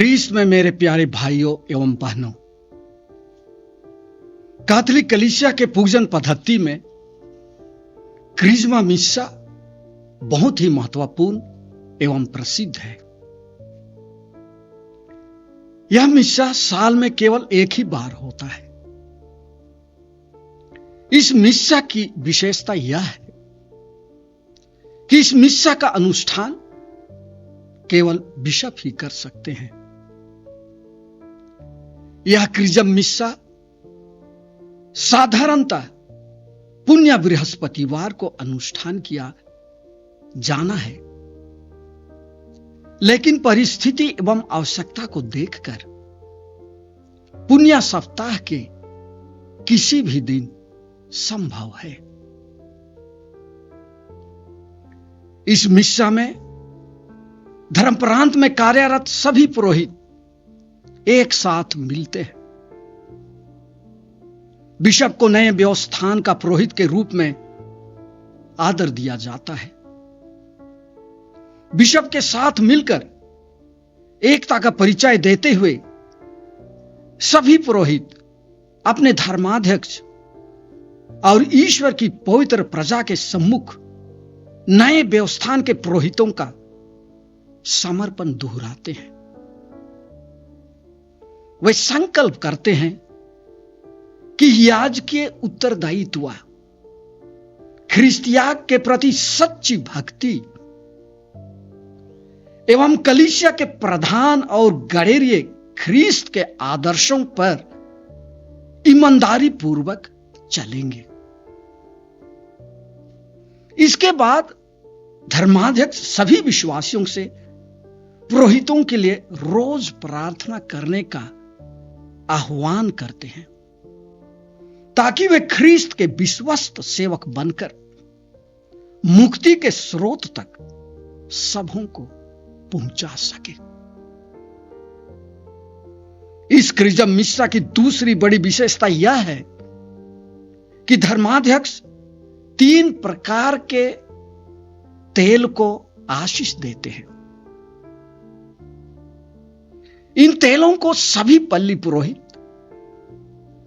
ख्रीस्त में मेरे प्यारे भाइयों एवं बहनों, कैथोलिक कलीसिया के पूजन पद्धति में क्रिस्मा मिस्सा बहुत ही महत्वपूर्ण एवं प्रसिद्ध है। यह मिस्सा साल में केवल एक ही बार होता है। इस मिस्सा की विशेषता यह है कि इस मिस्सा का अनुष्ठान केवल बिशप ही कर सकते हैं। यह क्रिस्मा मिस्सा साधारणतः पुण्य बृहस्पतिवार को अनुष्ठान किया जाना है, लेकिन परिस्थिति एवं आवश्यकता को देखकर पुण्य सप्ताह के किसी भी दिन संभव है। इस मिस्सा में धर्म प्रांत में कार्यरत सभी पुरोहित एक साथ मिलते हैं। बिशप को नए व्यवस्थान का पुरोहित के रूप में आदर दिया जाता है। बिशप के साथ मिलकर एकता का परिचय देते हुए सभी पुरोहित अपने धर्माध्यक्ष और ईश्वर की पवित्र प्रजा के सम्मुख नए व्यवस्थान के पुरोहितों का समर्पण दोहराते हैं। वे संकल्प करते हैं कि याजकीय उत्तरदायित्व, ख्रिस्तियाग के प्रति सच्ची भक्ति एवं कलीसिया के प्रधान और गडेरिये ख्रीस्त के आदर्शों पर ईमानदारी पूर्वक चलेंगे। इसके बाद धर्माध्यक्ष सभी विश्वासियों से पुरोहितों के लिए रोज प्रार्थना करने का आह्वान करते हैं, ताकि वे ख्रीस्त के विश्वस्त सेवक बनकर मुक्ति के स्रोत तक सबों को पहुंचा सके। इस क्रिस्मा मिस्सा की दूसरी बड़ी विशेषता यह है कि धर्माध्यक्ष 3 प्रकार के तेल को आशीष देते हैं। इन तेलों को सभी पल्ली पुरोहित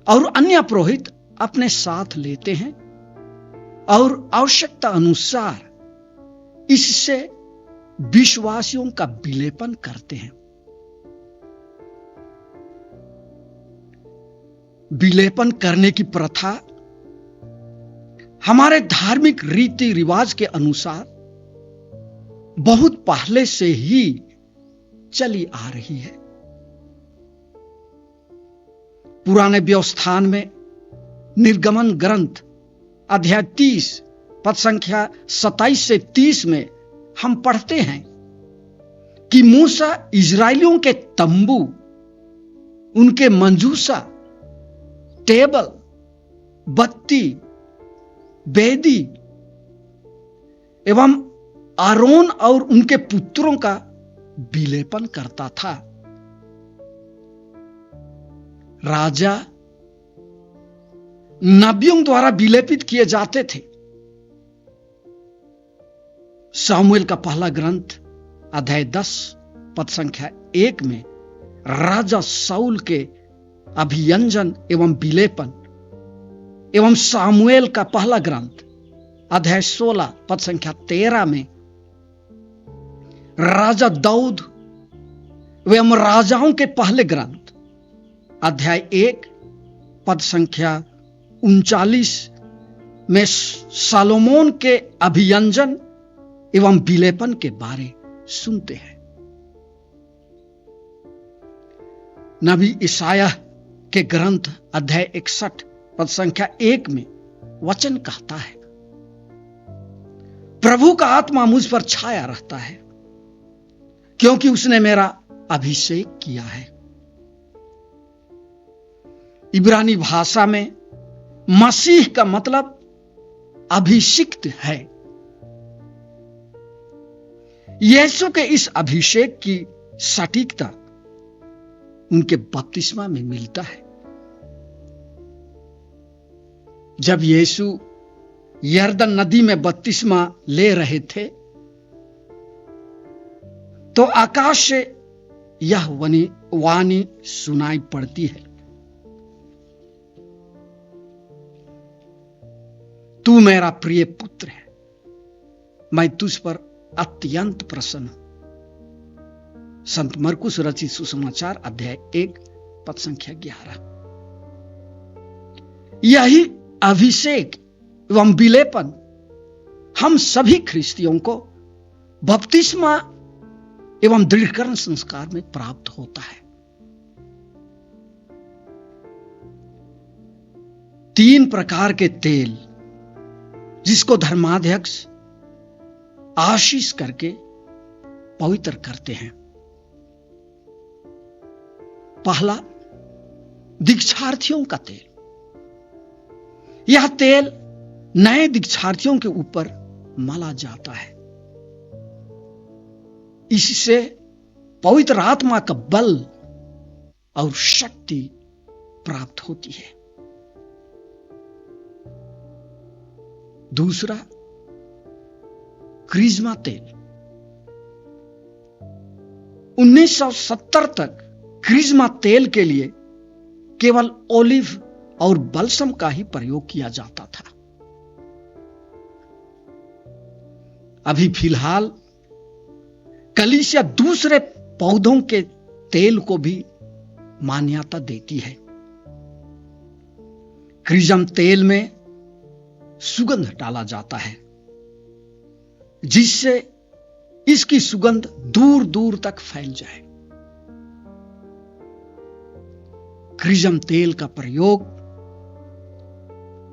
और अन्य पुरोहित अपने साथ लेते हैं और आवश्यकता अनुसार इससे विश्वासियों का विलेपन करते हैं। विलेपन करने की प्रथा हमारे धार्मिक रीति रिवाज के अनुसार बहुत पहले से ही चली आ रही है। पुराने व्यवस्थान में निर्गमन ग्रंथ अध्याय 30 पद संख्या 27 से 30 में हम पढ़ते हैं कि मूसा इजरायलियों के तंबू, उनके मंजूसा, टेबल, बत्ती, वेदी एवं आरोन और उनके पुत्रों का विलेपन करता था। राजा नबियों द्वारा विलेपित किए जाते थे। सामुएल का पहला ग्रंथ अध्याय 10 पद संख्या 1 में राजा साउल के अभियंजन एवं विलेपन एवं सामुएल का पहला ग्रंथ अध्याय 16 पद संख्या 13 में राजा दाऊद एवं राजाओं के पहले ग्रंथ अध्याय 1 पद संख्या 39 में सालोमोन के अभियंजन एवं विलेपन के बारे सुनते हैं। नबी ईशाया के ग्रंथ अध्याय 61 पद संख्या 1 में वचन कहता है, प्रभु का आत्मा मुझ पर छाया रहता है, क्योंकि उसने मेरा अभिषेक किया है। इब्रानी भाषा में मसीह का मतलब अभिषिक्त है। यीशु के इस अभिषेक की सटीकता उनके बपतिस्मा में मिलता है। जब यीशु यरदन नदी में बपतिस्मा ले रहे थे तो आकाश से यह वाणी सुनाई पड़ती है, तू मेरा प्रिय पुत्र है, मैं तुझ पर अत्यंत प्रसन्न हूं। संत मरकुस रचित सुसमाचार अध्याय 1 पद संख्या 11। यही अभिषेक एवं विलेपन हम सभी ख्रिस्तियों को बपतिस्मा एवं दृढ़ीकरण संस्कार में प्राप्त होता है। 3 प्रकार के तेल जिसको धर्माध्यक्ष आशीष करके पवित्र करते हैं। पहला, दीक्षार्थियों का तेल। यह तेल नए दीक्षार्थियों के ऊपर मला जाता है। इससे पवित्र आत्मा का बल और शक्ति प्राप्त होती है। दूसरा, क्रिस्मा तेल। 1970 तक क्रिस्मा तेल के लिए केवल ओलिव और बलसम का ही प्रयोग किया जाता था। अभी फिलहाल कलीसिया दूसरे पौधों के तेल को भी मान्यता देती है। क्रिस्म तेल में सुगंध डाला जाता है जिससे इसकी सुगंध दूर दूर तक फैल जाए। क्रिस्म तेल का प्रयोग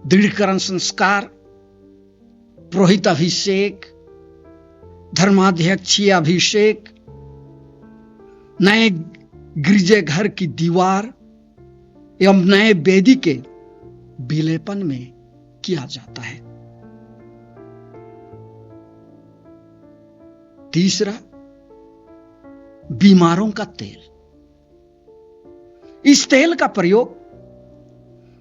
दृढ़ीकरण संस्कार, पुरोहित अभिषेक, धर्माध्यक्षीय अभिषेक, नए गिरजे घर की दीवार एवं नए वेदी के विलेपन में किया जाता है। तीसरा, बीमारों का तेल। इस तेल का प्रयोग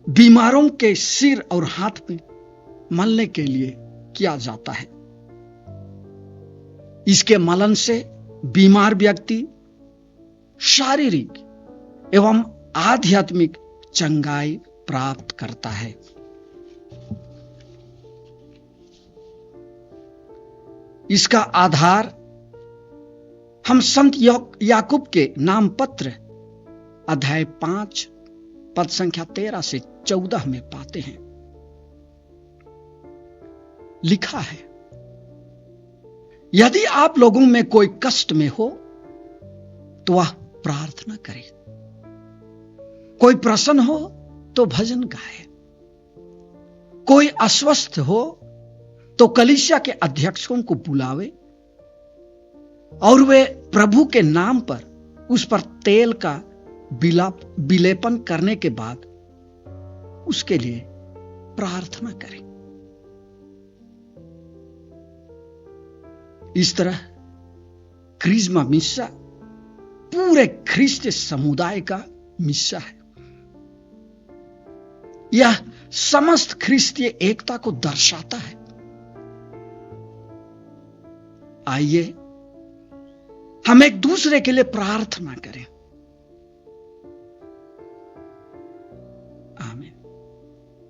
बीमारों के सिर और हाथ में मलने के लिए किया जाता है। इसके मलन से बीमार व्यक्ति शारीरिक एवं आध्यात्मिक चंगाई प्राप्त करता है। इसका आधार हम संत याकूब के नाम पत्र अध्याय 5 पद संख्या 13 से 14 में पाते हैं। लिखा है, यदि आप लोगों में कोई कष्ट में हो तो वह प्रार्थना करे, कोई प्रसन्न हो तो भजन गाए, कोई अस्वस्थ हो तो कलीसिया के अध्यक्षों को बुलावे और वे प्रभु के नाम पर उस पर तेल का विलेपन करने के बाद उसके लिए प्रार्थना करें। इस तरह क्रिस्मा मिस्सा पूरे ख्रिस्तीय समुदाय का मिस्सा है। यह समस्त ख्रिस्तीय एकता को दर्शाता है। आइए हम एक दूसरे के लिए प्रार्थना करें।